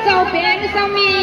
เจ้าเป็นสามี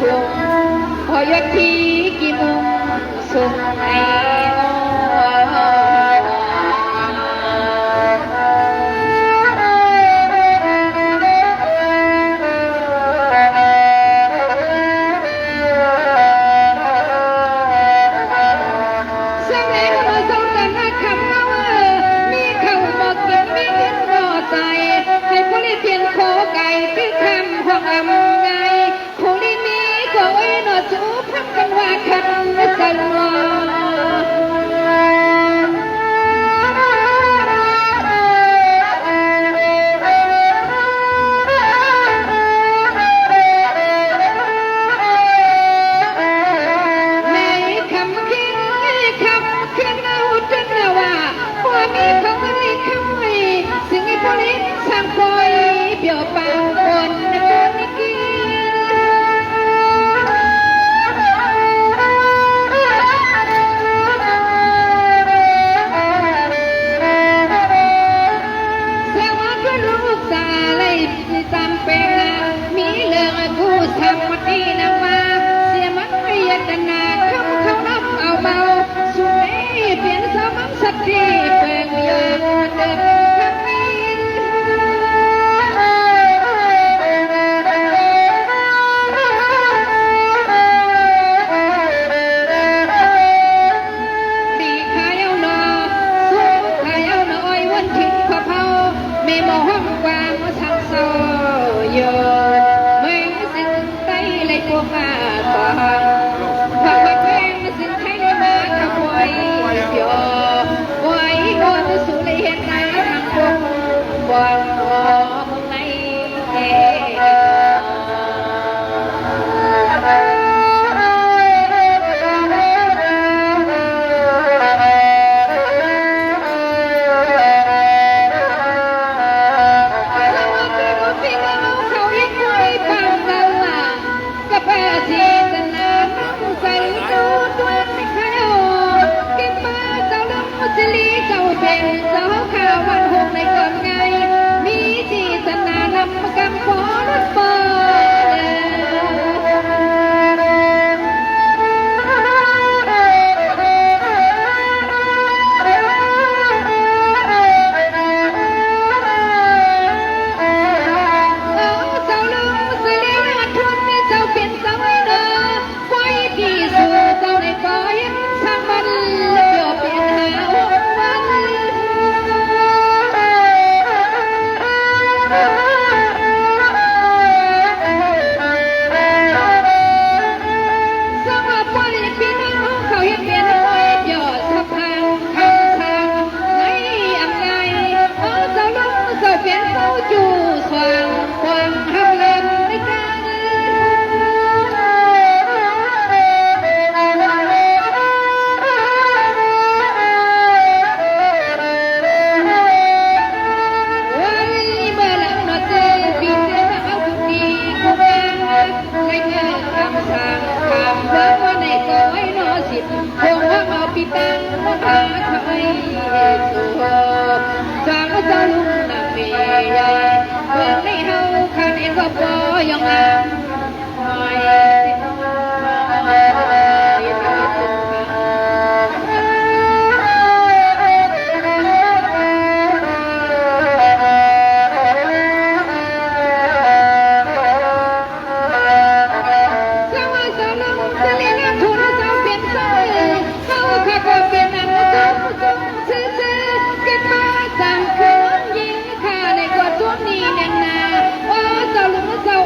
ชุมพอยศทีกี่มุมสุขใน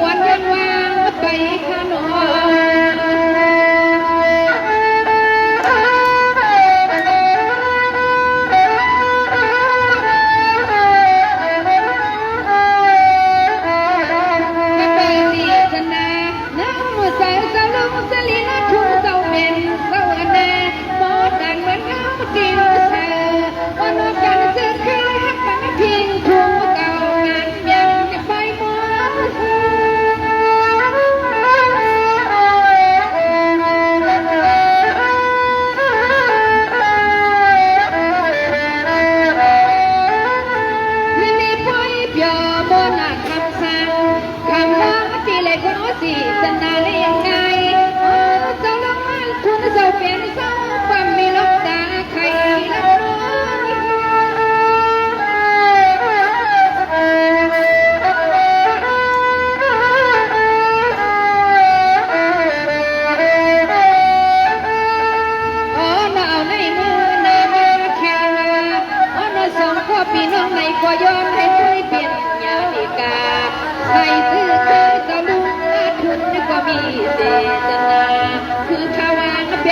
วันยังวาง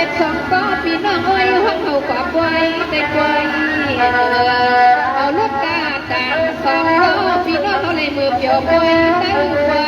ดสองก็พี่น้องอ้อยห้องเขากว่าไว้แต่ไว้เอาลูกกาตามสองล้อพี่น้องเขาเลยมือเปียวไว้ตั้งไว้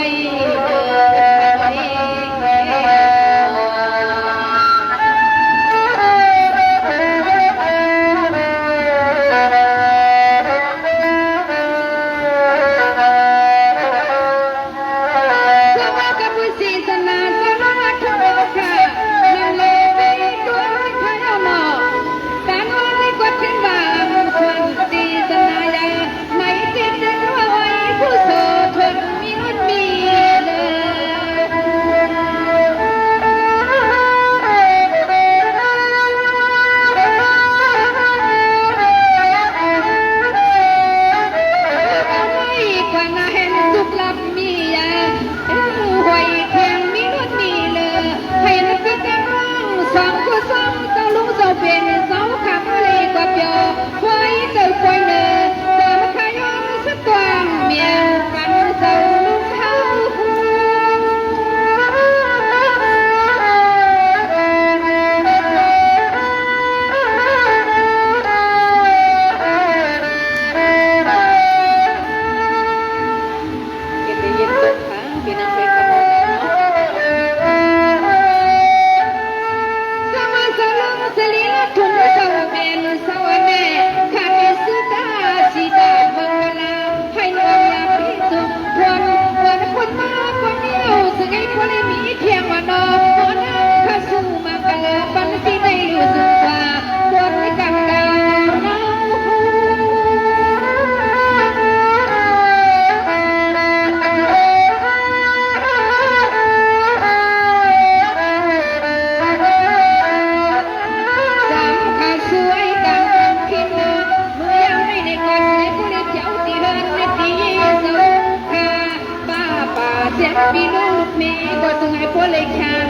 พี่ลูกมีก็ต้องให้พวกเลยช่าง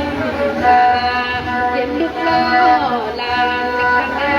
เจ็บลูกล้อลานข้างหน้า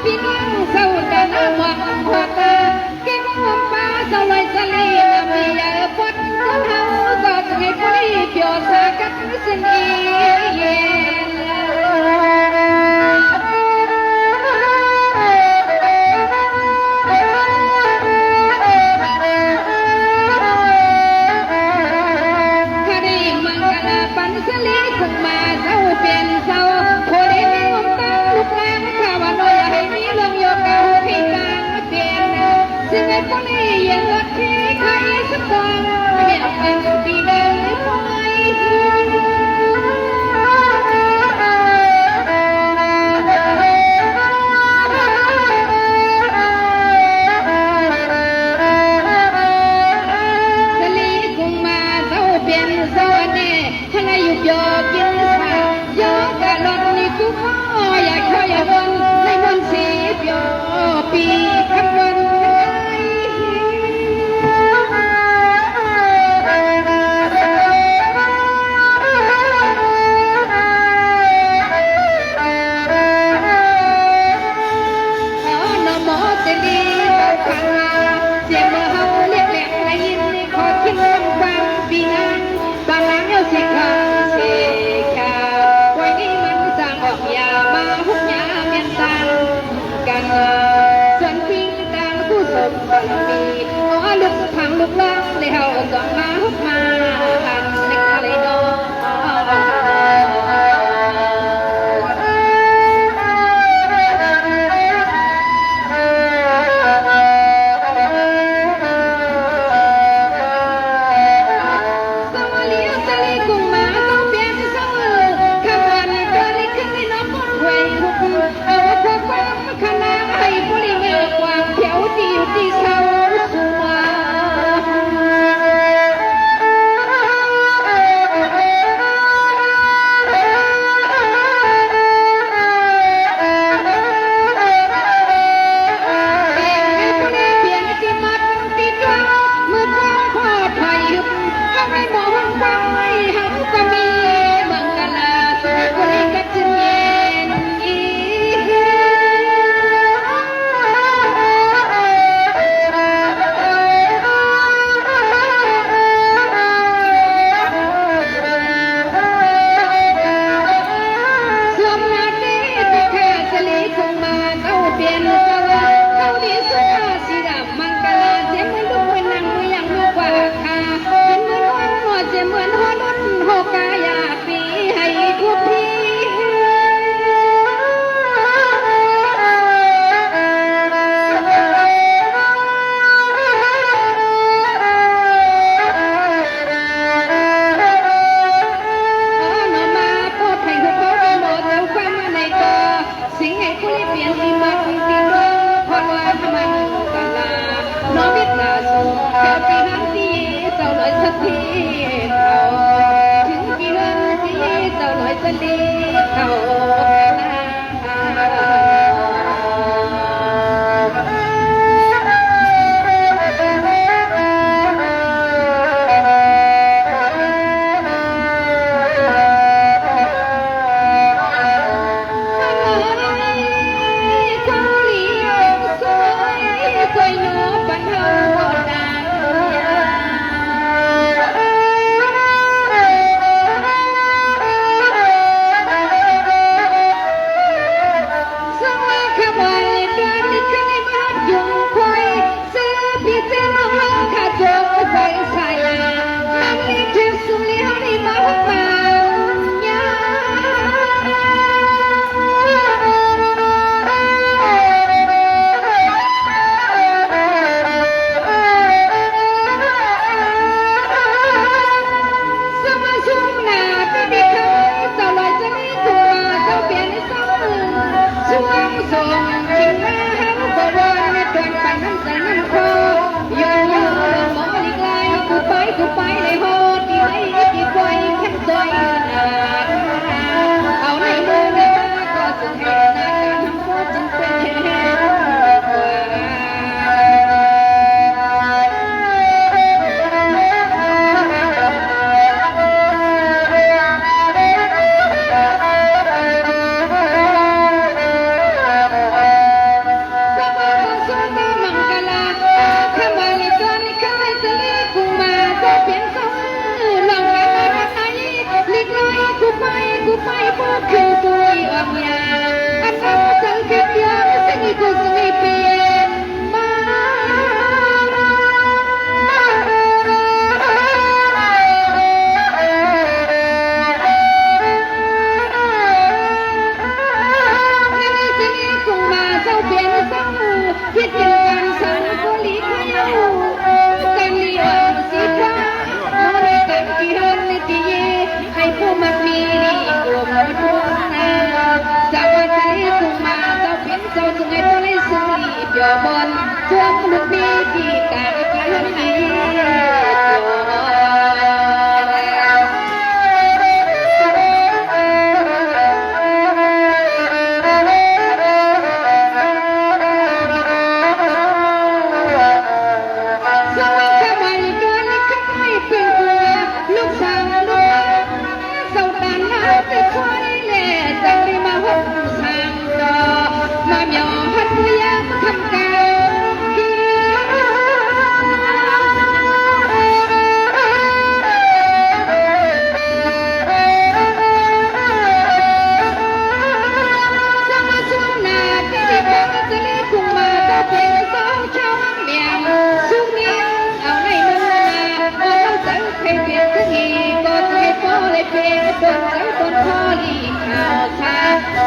พี่น้องเศร้าแต่น้ำหมอกหัวตา có lẽ hiện là khi khai sắp toàn mẹ bằng vì đời quay Sali cùng mà dâu biển dâu nè thằng ai dục giờ kiến xa gió cả lọt ni cũng khóอยากchoอย่าวนในมนต์สีเปียวปีคำวันลูกน้องได้เฮาก็มาฮุบมาอันในทะเลดอสวัสดีสลีกุมมาต้องเปลี่ยนเสมอคำวันก็เลยขึ้นในน้ำมันเวฮุบเอาว่าความขนาดให้บริเวณกว้างเขียวดีอยู่ที่เสาสวยคิดเป็นการสรรก็หลีกให้ บนช่วงลูกพี่ที่กาไกลไหน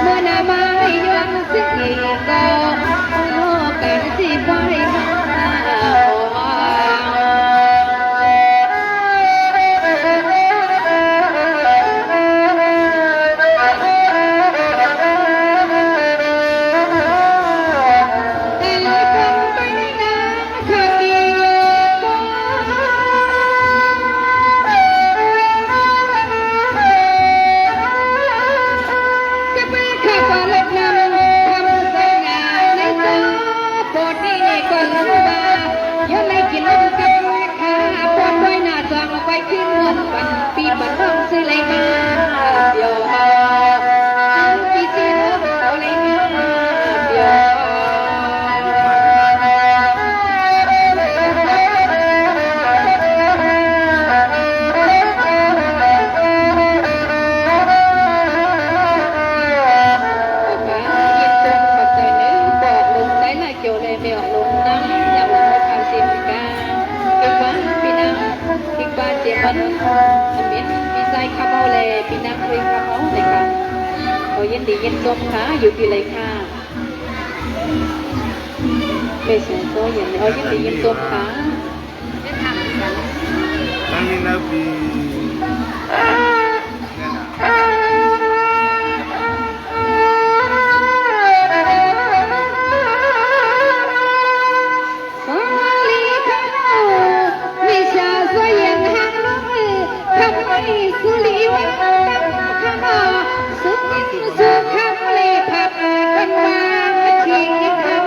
เมื่อนามาย้อนสิก็โลกันสิบ่ได้มาปีบันต้องซื้ออะไรมาเดี๋ยวปีเสียเอาอะไรมาเดี๋ยวพี่นักคุยค่ะเขาเลยค่ะเขายินดียินชมค่ะอยู่ที่เลยค่ะเป็นส่วนตัวอย่างนี้เขายินดียินชมค่ะนั่นนี่นะพี่สุริวันข้าสุขินสุขเลยพัดกันมาทิ้งข้า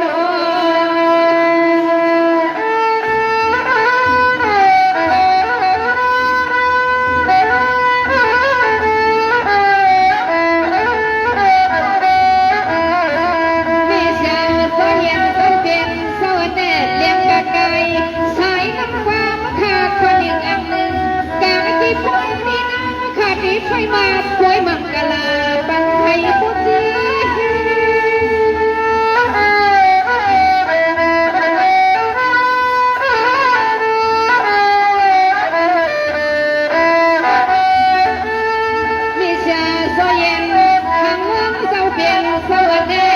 ไฟมาป่วยมังกลาบังไทยพุทธีมิชาโซเย็นทางเมืองเจ้าเพียงสวัสดี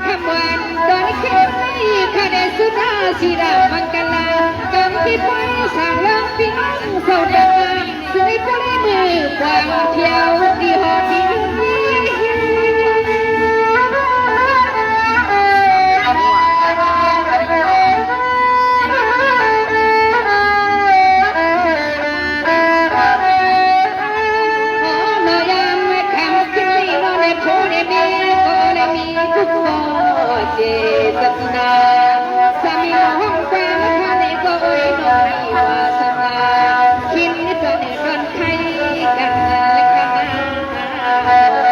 คำวันตอนเข็มนี้ข้าได้สุดาสีดามังกลากำที่ไปสร้างเรื่องพี่น้องเศร้าดังซื้อไปมือกวางเที่ยวที่หอที่เจตนาสามีห้องแฟนข้าในก็เอ่ยน้อยวาสนาคิดนิดเดียวกันไทยกันและกัน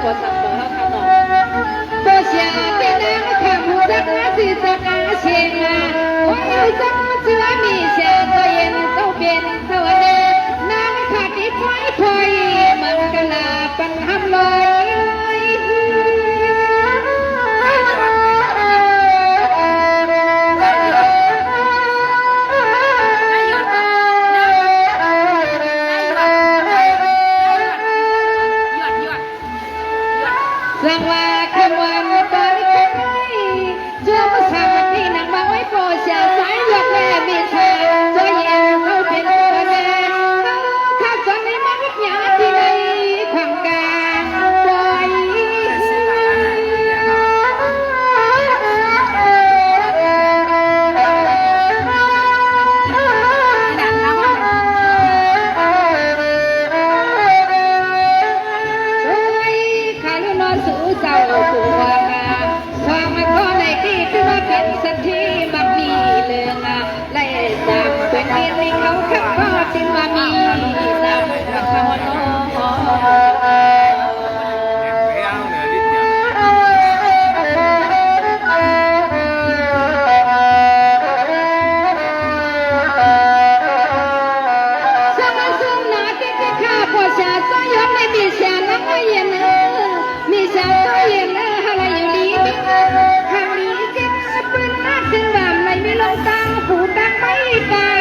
บ่สับบ่เฮาข้างนอกบ่เสียที่นางข้ามหูจักอาสิจักอาเชียงโอ้ยจังเสือมีเสียตัวเย็นตัวเป็นตัวแน่นางขาดที่พ้อยพ้อยมันกะลาปันหำลอยสังว่าคำวันตอนนี้ใครเชื่อภาษาบัดนี้นางมาไว้โปรเสียสายหลอกแม่มีชาจะเย็นเขาเป็นตัวแม่ข้าสอนในมังยาที่ในความกลางปล่อยสู่เจ้าผัวสองมาก็ในที่ที่มาเป็นสักทีมักมีเรื่องไล่ตามเป็นที่ในเขาขับก็ที่มามีนำเขาโน้สมัยซึ่งนาที่ข้าพ่อชาสยบในมีเสียน้ำไม่เย็นมีชาตัวเย็นอะไรอยู่ดีมีทางนี้เจ็บปืนนัดถึงว่าไม่มีลงตังผูตังไม่ตาย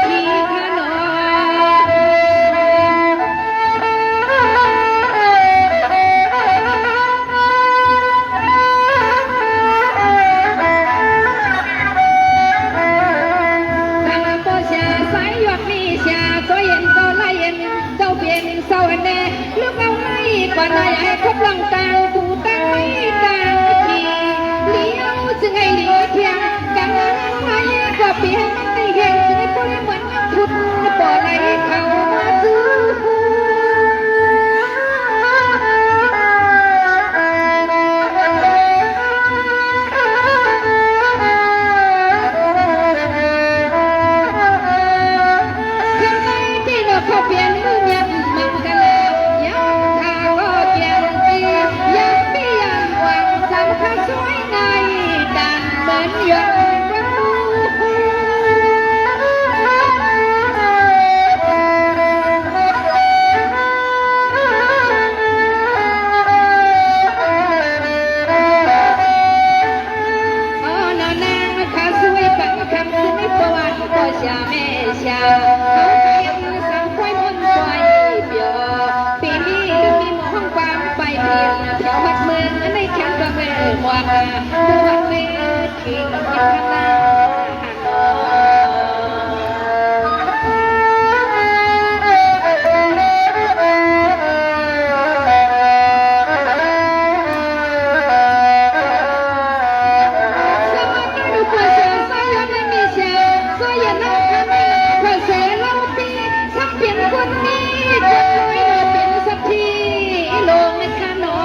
มีขนมทางพ่อชาสายหยดมีชาตัวเย็นตัวไล่เย็นเจ้าเปลี่ยนเศร้าแน่ลูกเอาไม่กว่าน้อยให้ครบลังตังผูตังไม่ตายทีเลี้ยวจึงให้เลี้ยวเพียงกังไม่กว่าเพียงไม่เห็นจึงให้พวกเหมือนพุทธบ่อไหลเขามาซื้อเขาเปลี่ยนมือยันมันกันแล้วยังทางก็เกี่ยงตียังปียังหวังสาวข้าสวยในดันเหมือนยนต์ประตูอ๋อนอนางข้าสวยปังคำซึ่งไม่ประวัติก็ชาแม่ชาเขาเพียงสังควยมนต์ปล่อยเปียวปีนี้มีหมอห้องความไปเพียงแถววัดเมืองในแคมป์ประเวศหมวกวัดเวทีกินข้าวหน้าคนนี้คนน้อยเราเป็นสักทีลงในขนนอ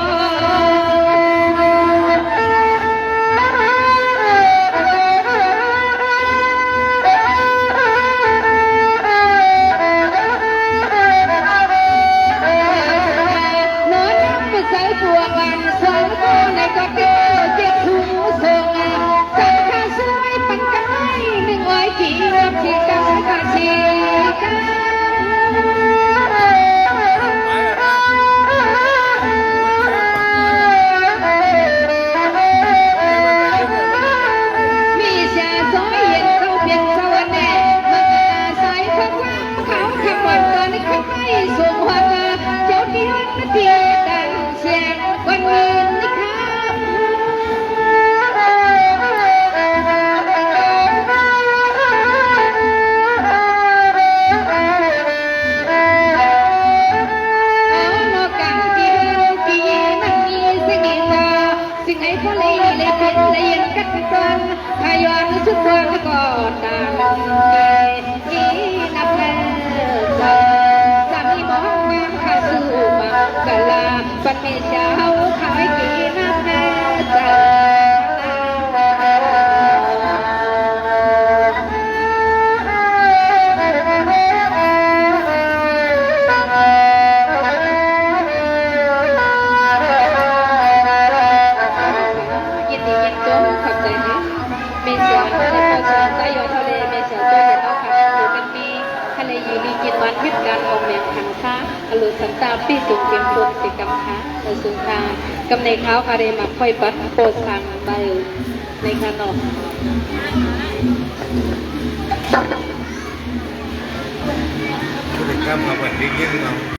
นน้ำใส่ปวกวันสองก็ในก็เกี่ยวเจ็บหูส่งสังข้าสวยปันกันไม่หนึ่งอ้อยกี่รับที่กันกะชีกันส่งหัวเจ้าที่รักเทียดังเสียงวันเงินนี่ค่ะนอกกันที่นั่งมีสิ่งนี้สิ่งไหนพอเลยเลยเป็นเลยยังกัดกันพายอนสุดตัวก็ตามอีนับแล้วกะลาปันมีเช้าขายกีน้ำแม่จ้า สันตาปีตุงเกมพวงติกำค้าสุนทากำในเท้าคาเรมาค่อยปัดโปสังใบในขนมผู้ติดตามมาวันนี้ยังเรา